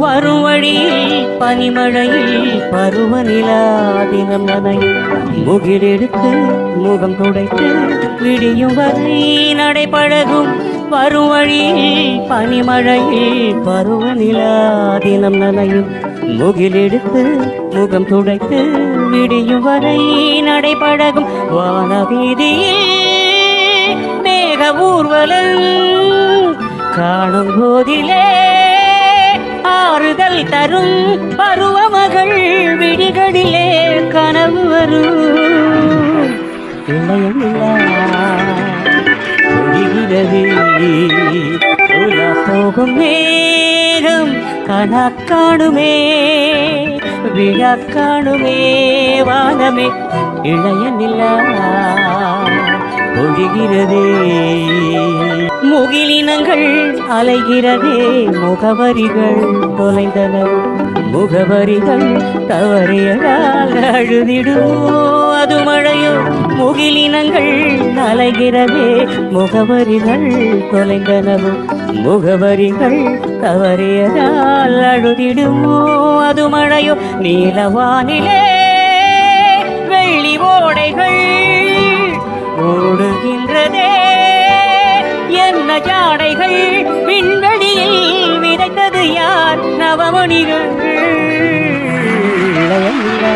வரும் வழியில் பனிமழையில் பருவநிலா தினம் நனையும் முகிலெடுத்து முகம் துடைத்து விடியும் வரை நடைபழகும் வரும் வழியில் பனிமழையில் பருவநிலா தினம் நனையும் முகிலெடுத்து முகம் துடைத்து விடியும் வரை நடைபழகும் வானவீதியில் மேக ஊர்வலம் காணும் போதிலே ஆறுதல் தரும் பருவமகள் விடிகளிலே கனவு வரும் இளையமில்லா ஒழிகிறது உலா போகும் மேகம் கணக்காணுமே விழாக்காணுமே வானமே இளையமில்லா ஒழிகிறதே முகிலினங்கள் அலைகிறதே முகவரிகள் தொலைந்தன முகவரிகள் தவறியதால் அழுதிடுமோ அது மழையோ முகிலினங்கள் அலைகிறதே முகவரிகள் தொலைந்தனவோ முகவரிகள் தவறியதால் அழுதிடுமோ அது மழையோ நீலவானிலே வெள்ளி ஓடைகள் ஓடுகின்றதே என்ன ஜாடைகள் விண்வெளியில் விதைத்தது யார் நவமணிகள் இளையமில்லா